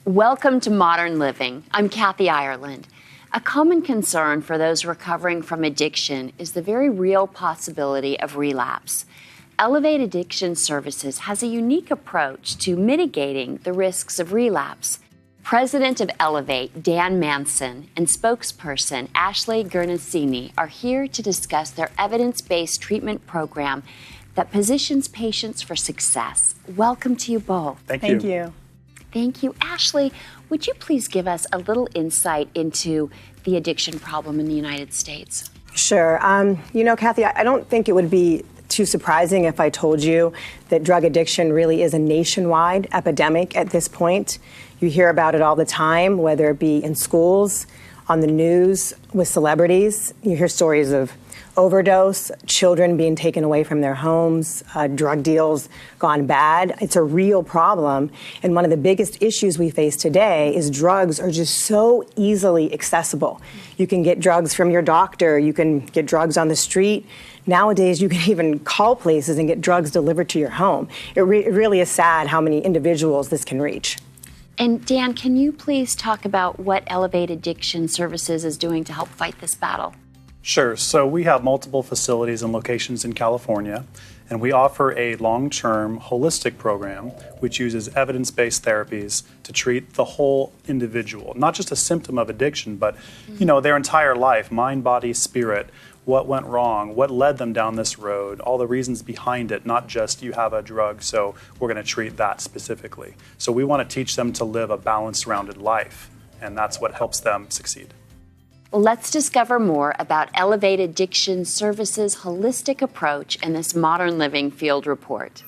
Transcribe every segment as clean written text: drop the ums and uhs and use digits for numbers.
Welcome to Modern Living. I'm Kathy Ireland. A common concern for those recovering from addiction is the very real possibility of relapse. Elevate Addiction Services has a unique approach to mitigating the risks of relapse. President of Elevate, Dan Manson, and spokesperson Ashley Gurnasini are here to discuss their evidence-based treatment program that positions patients for success. Welcome to you both. Thank you. Thank you. Ashley, would you please give us a little insight into the addiction problem in the United States? Sure. Kathy, I don't think it would be too surprising if I told you that drug addiction really is a nationwide epidemic at this point. You hear about it all the time, whether it be in schools, on the news, with celebrities. You hear stories of overdose, children being taken away from their homes, drug deals gone bad. It's a real problem. And one of the biggest issues we face today is drugs are just so easily accessible. You can get drugs from your doctor. You can get drugs on the street. Nowadays, you can even call places and get drugs delivered to your home. It really is sad how many individuals this can reach. And Dan, can you please talk about what Elevate Addiction Services is doing to help fight this battle? Sure. So we have multiple facilities and locations in California, and we offer a long-term holistic program which uses evidence-based therapies to treat the whole individual, not just a symptom of addiction, but their entire life, mind, body, spirit, what went wrong, what led them down this road, all the reasons behind it, not just you have a drug, so we're going to treat that specifically. So we want to teach them to live a balanced, rounded life, and that's what helps them succeed. Let's discover more about Elevate Addiction Services' holistic approach in this Modern Living Field Report.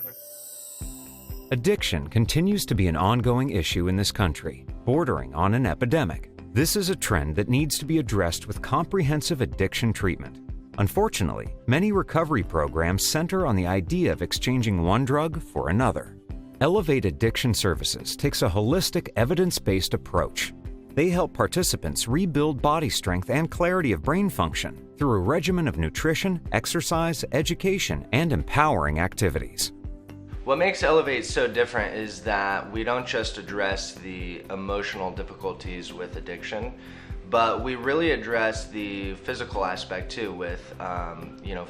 Addiction continues to be an ongoing issue in this country, bordering on an epidemic. This is a trend that needs to be addressed with comprehensive addiction treatment. Unfortunately, many recovery programs center on the idea of exchanging one drug for another. Elevate Addiction Services takes a holistic, evidence-based approach. They help participants rebuild body strength and clarity of brain function through a regimen of nutrition, exercise, education, and empowering activities. What makes Elevate so different is that we don't just address the emotional difficulties with addiction, but we really address the physical aspect too with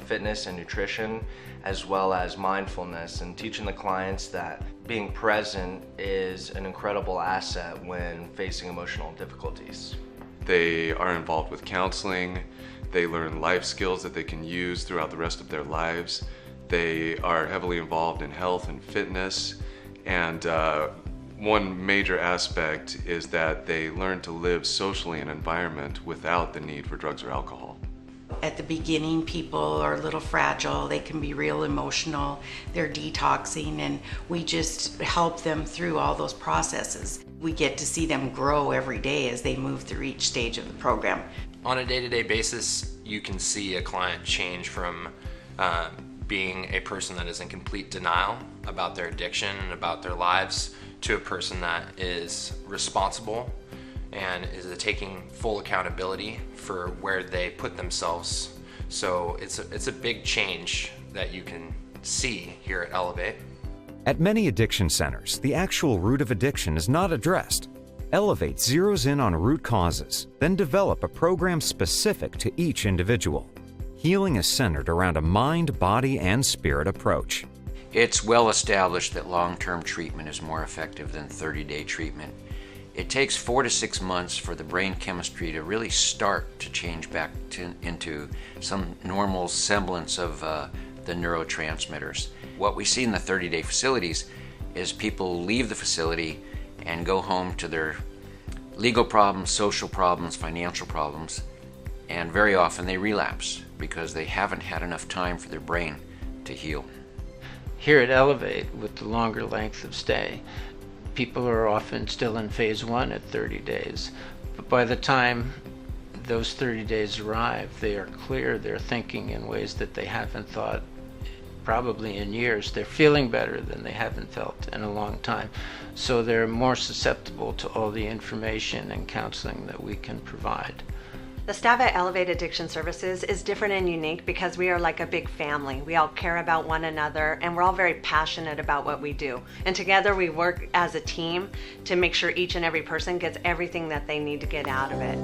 fitness and nutrition, as well as mindfulness, and teaching the clients that being present is an incredible asset when facing emotional difficulties. They are involved with counseling. They learn life skills that they can use throughout the rest of their lives. They are heavily involved in health and fitness, and one major aspect is that they learn to live socially in an environment without the need for drugs or alcohol. At the beginning, people are a little fragile. They can be real emotional. They're detoxing, and we just help them through all those processes. We get to see them grow every day as they move through each stage of the program. On a day-to-day basis, you can see a client change from being a person that is in complete denial about their addiction and about their lives to a person that is responsible and is taking full accountability for where they put themselves. So it's a big change that you can see here at Elevate. At many addiction centers, the actual root of addiction is not addressed. Elevate zeroes in on root causes, then develop a program specific to each individual. Healing is centered around a mind, body, and spirit approach. It's well established that long-term treatment is more effective than 30-day treatment. It takes 4 to 6 months for the brain chemistry to really start to change back into some normal semblance of the neurotransmitters. What we see in the 30-day facilities is people leave the facility and go home to their legal problems, social problems, financial problems, and very often they relapse because they haven't had enough time for their brain to heal. Here at Elevate, with the longer length of stay, people are often still in phase 1 at 30 days. But by the time those 30 days arrive, they are clear, they're thinking in ways that they haven't thought probably in years. They're feeling better than they haven't felt in a long time. So they're more susceptible to all the information and counseling that we can provide. The staff at Elevate Addiction Services is different and unique because we are like a big family. We all care about one another and we're all very passionate about what we do. And together we work as a team to make sure each and every person gets everything that they need to get out of it.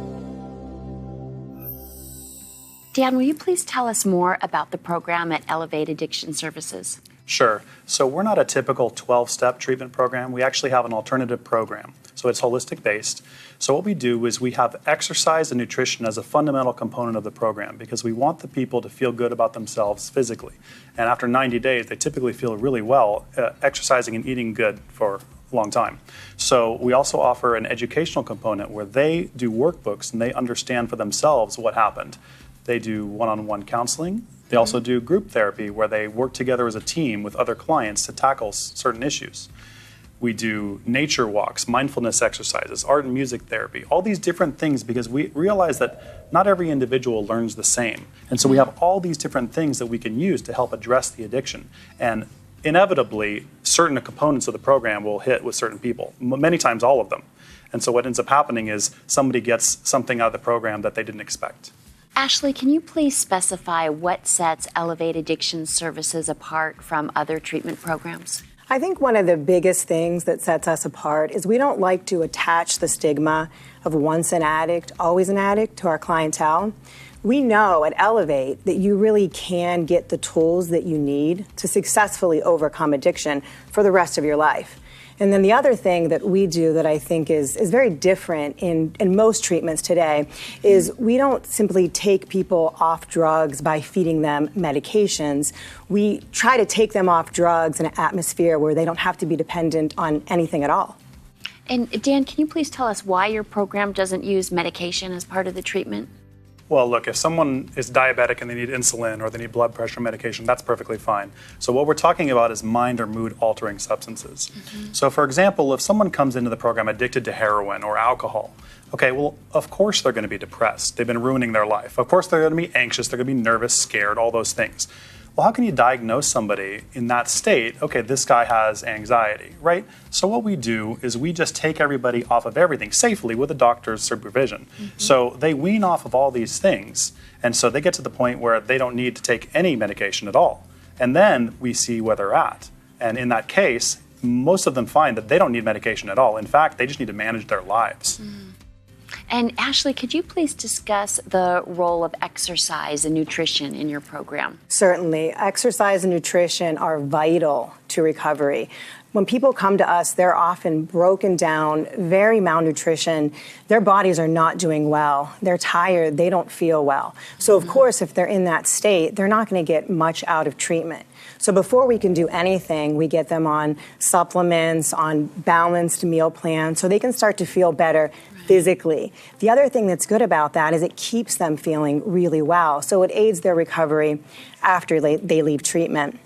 Dan, will you please tell us more about the program at Elevate Addiction Services? Sure. So we're not a typical 12-step treatment program. We actually have an alternative program. So it's holistic based. So what we do is we have exercise and nutrition as a fundamental component of the program because we want the people to feel good about themselves physically. And after 90 days, they typically feel really well exercising and eating good for a long time. So we also offer an educational component where they do workbooks and they understand for themselves what happened. They do one-on-one counseling. They also do group therapy where they work together as a team with other clients to tackle certain issues. We do nature walks, mindfulness exercises, art and music therapy, all these different things because we realize that not every individual learns the same. And so we have all these different things that we can use to help address the addiction. And inevitably, certain components of the program will hit with certain people, many times all of them. And so what ends up happening is somebody gets something out of the program that they didn't expect. Ashley, can you please specify what sets Elevate Addiction Services apart from other treatment programs? I think one of the biggest things that sets us apart is we don't like to attach the stigma of once an addict, always an addict to our clientele. We know at Elevate that you really can get the tools that you need to successfully overcome addiction for the rest of your life. And then the other thing that we do that I think is very different in most treatments today is we don't simply take people off drugs by feeding them medications. We try to take them off drugs in an atmosphere where they don't have to be dependent on anything at all. And Dan, can you please tell us why your program doesn't use medication as part of the treatment? Well, look, if someone is diabetic and they need insulin or they need blood pressure medication, that's perfectly fine. So what we're talking about is mind or mood altering substances. So for example, if someone comes into the program addicted to heroin or alcohol, okay, well, of course they're going to be depressed. They've been ruining their life. Of course they're going to be anxious, they're going to be nervous, scared, all those things. Well, how can you diagnose somebody in that state? Okay, this guy has anxiety, right? So what we do is we just take everybody off of everything safely with a doctor's supervision. So they wean off of all these things, and so they get to the point where they don't need to take any medication at all. And then we see where they're at. And in that case, most of them find that they don't need medication at all. In fact, they just need to manage their lives. And Ashley, could you please discuss the role of exercise and nutrition in your program? Certainly. Exercise and nutrition are vital to recovery. When people come to us, they're often broken down, very malnutrition. Their bodies are not doing well. They're tired. They don't feel well. So, of course, if they're in that state, they're not going to get much out of treatment. So before we can do anything, we get them on supplements, on balanced meal plans, so they can start to feel better physically. The other thing that's good about that is it keeps them feeling really well. So it aids their recovery after they leave treatment.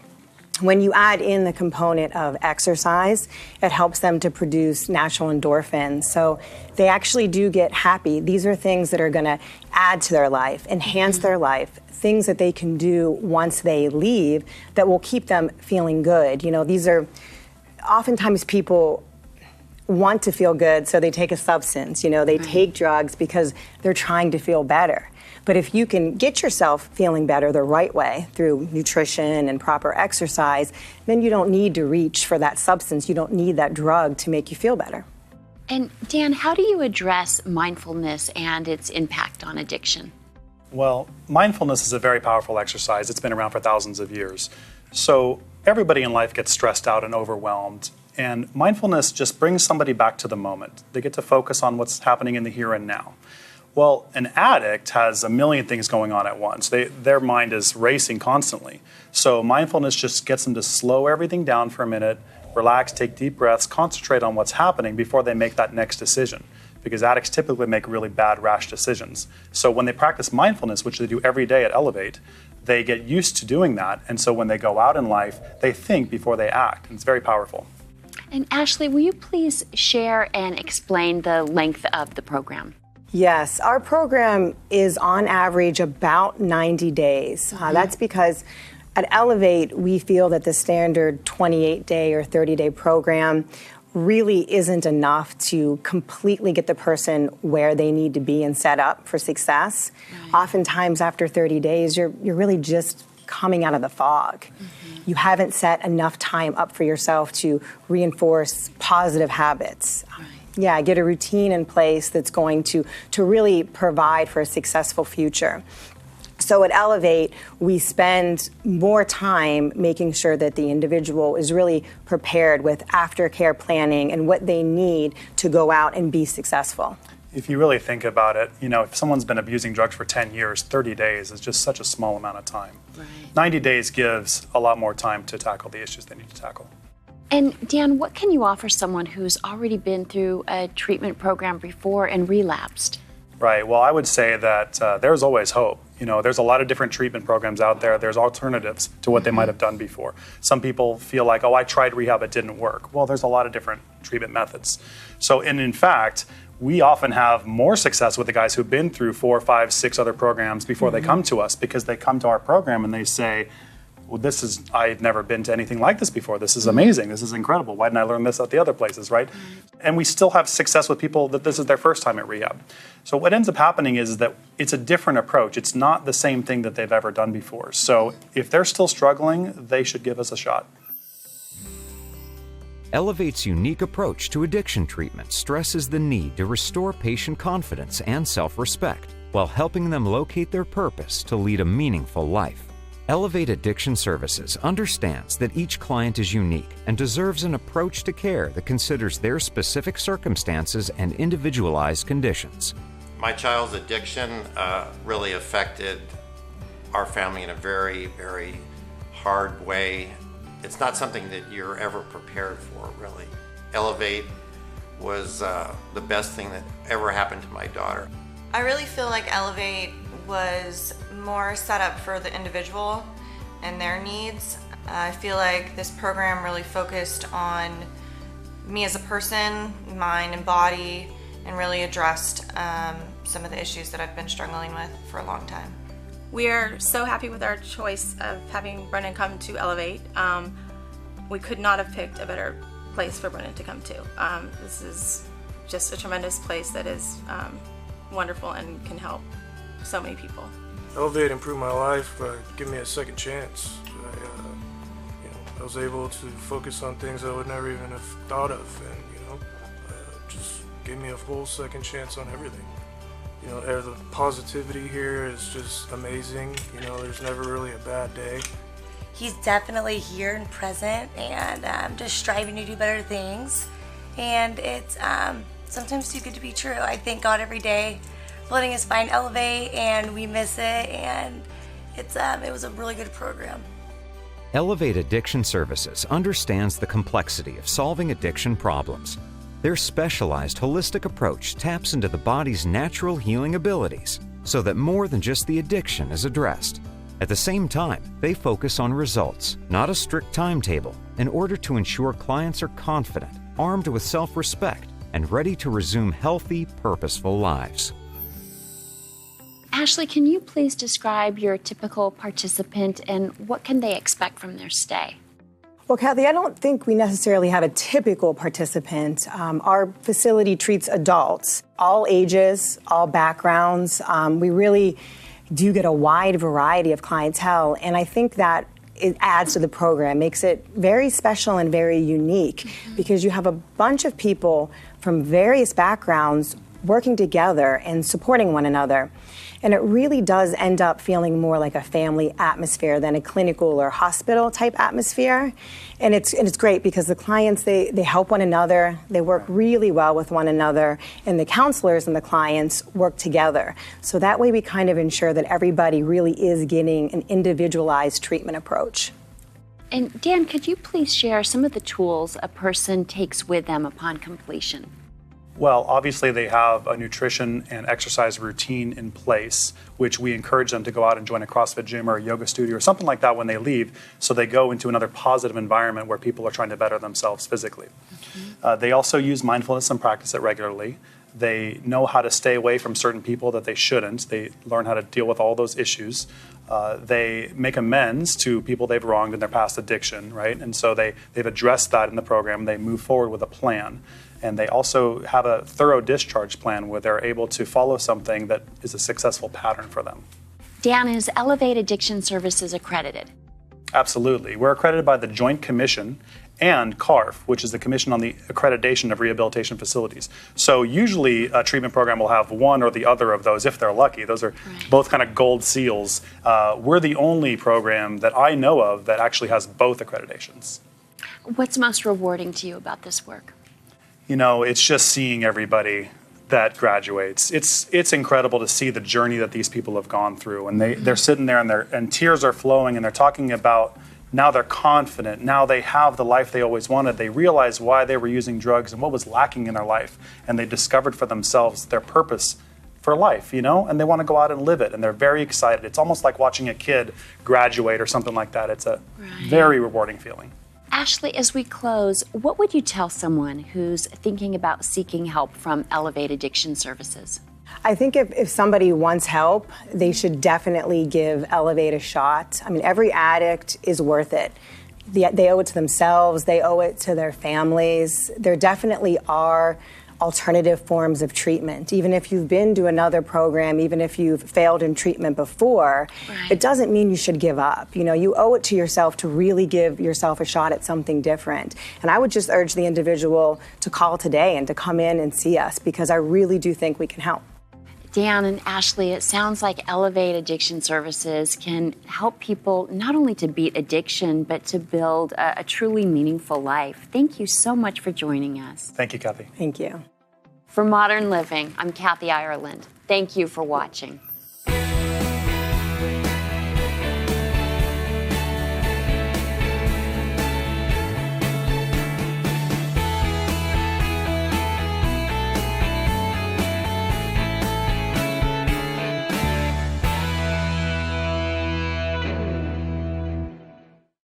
When you add in the component of exercise, it helps them to produce natural endorphins. So they actually do get happy. These are things that are going to add to their life, enhance their life, things that they can do once they leave that will keep them feeling good. You know, these are oftentimes people want to feel good, so they take a substance. You know, they take drugs because they're trying to feel better. But if you can get yourself feeling better the right way through nutrition and proper exercise, then you don't need to reach for that substance. You don't need that drug to make you feel better. And Dan, how do you address mindfulness and its impact on addiction? Well, mindfulness is a very powerful exercise. It's been around for thousands of years. So everybody in life gets stressed out and overwhelmed. And mindfulness just brings somebody back to the moment. They get to focus on what's happening in the here and now. Well, an addict has a million things going on at once. Their mind is racing constantly. So mindfulness just gets them to slow everything down for a minute, relax, take deep breaths, concentrate on what's happening before they make that next decision. Because addicts typically make really bad, rash decisions. So when they practice mindfulness, which they do every day at Elevate, they get used to doing that. And so when they go out in life, they think before they act. And it's very powerful. And Ashley, will you please share and explain the length of the program? Yes, our program is on average about 90 days. That's because at Elevate, we feel that the standard 28-day or 30-day program really isn't enough to completely get the person where they need to be and set up for success. Right. Oftentimes after 30 days, you're really just coming out of the fog. Mm-hmm. You haven't set enough time up for yourself to reinforce positive habits. Right. Yeah, get a routine in place that's going to really provide for a successful future. So at Elevate, we spend more time making sure that the individual is really prepared with aftercare planning and what they need to go out and be successful. If you really think about it, if someone's been abusing drugs for 10 years, 30 days is just such a small amount of time. Right. 90 days gives a lot more time to tackle the issues they need to tackle. And Dan, what can you offer someone who's already been through a treatment program before and relapsed? Right. Well, I would say that there's always hope. There's a lot of different treatment programs out there. There's alternatives to what they might have done before. Some people feel like, I tried rehab, it didn't work. Well, there's a lot of different treatment methods. So, and in fact, we often have more success with the guys who've been through 4, 5, 6 other programs before they come to us, because they come to our program and they say, well, I've never been to anything like this before. This is amazing. This is incredible. Why didn't I learn this at the other places, right? And we still have success with people that this is their first time at rehab. So what ends up happening is that it's a different approach. It's not the same thing that they've ever done before. So if they're still struggling, they should give us a shot. Elevate's unique approach to addiction treatment stresses the need to restore patient confidence and self-respect while helping them locate their purpose to lead a meaningful life. Elevate Addiction Services understands that each client is unique and deserves an approach to care that considers their specific circumstances and individualized conditions. My child's addiction really affected our family in a very, very hard way. It's not something that you're ever prepared for, really. Elevate was the best thing that ever happened to my daughter. I really feel like Elevate was more set up for the individual and their needs. I feel like this program really focused on me as a person, mind and body, and really addressed some of the issues that I've been struggling with for a long time. We are so happy with our choice of having Brennan come to Elevate. We could not have picked a better place for Brennan to come to. This is just a tremendous place that is wonderful and can help so many people. Elevate improved my life, give me a second chance. I was able to focus on things I would never even have thought of, and just gave me a full second chance on everything. The positivity here is just amazing. There's never really a bad day. He's definitely here and present, and just striving to do better things. And it's sometimes too good to be true. I thank God every day for letting us find Elevate, and we miss it, and it was a really good program. Elevate Addiction Services understands the complexity of solving addiction problems. Their specialized holistic approach taps into the body's natural healing abilities so that more than just the addiction is addressed. At the same time, they focus on results, not a strict timetable, in order to ensure clients are confident, armed with self-respect, and ready to resume healthy, purposeful lives. Ashley, can you please describe your typical participant and what can they expect from their stay? Well, Kathy, I don't think we necessarily have a typical participant. Our facility treats adults, all ages, all backgrounds. We really do get a wide variety of clientele, and I think that it adds to the program, makes it very special and very unique, because you have a bunch of people from various backgrounds working together and supporting one another. And it really does end up feeling more like a family atmosphere than a clinical or hospital type atmosphere. And it's great because the clients, they help one another, they work really well with one another, and the counselors and the clients work together. So that way we kind of ensure that everybody really is getting an individualized treatment approach. And Dan, could you please share some of the tools a person takes with them upon completion? Well, obviously they have a nutrition and exercise routine in place, which we encourage them to go out and join a CrossFit gym or a yoga studio or something like that when they leave, so they go into another positive environment where people are trying to better themselves physically. They also use mindfulness and practice it regularly. They know how to stay away from certain people that they shouldn't. They learn how to deal with all those issues. They make amends to people they've wronged in their past addiction, right? And so they've addressed that in the program. They move forward with a plan. And they also have a thorough discharge plan where they're able to follow something that is a successful pattern for them. Dan, is Elevate Addiction Services accredited? Absolutely. We're accredited by the Joint Commission and CARF, which is the Commission on the Accreditation of Rehabilitation Facilities. So usually a treatment program will have one or the other of those if they're lucky. Those are both kind of gold seals. We're the only program that I know of that actually has both accreditations. What's most rewarding to you about this work? You know, it's just seeing everybody that graduates. It's incredible to see the journey that these people have gone through, and they're sitting there and tears are flowing, and they're talking about now they're confident, now they have the life they always wanted. They realize why they were using drugs and what was lacking in their life, and they discovered for themselves their purpose for life, you know, and they want to go out and live it, and they're very excited. It's almost like watching a kid graduate or something like that. It's a very rewarding feeling. Ashley, as we close, what would you tell someone who's thinking about seeking help from Elevate Addiction Services? I think if somebody wants help, they should definitely give Elevate a shot. I mean, every addict is worth it. They owe it to themselves. They owe it to their families. There definitely are alternative forms of treatment. Even if you've been to another program, even if you've failed in treatment before, it doesn't mean you should give up. You know, you owe it to yourself to really give yourself a shot at something different. And I would just urge the individual to call today and to come in and see us, because I really do think we can help. Dan and Ashley, it sounds like Elevate Addiction Services can help people not only to beat addiction, but to build a truly meaningful life. Thank you so much for joining us. Thank you, Kathy. Thank you. For Modern Living, I'm Kathy Ireland. Thank you for watching.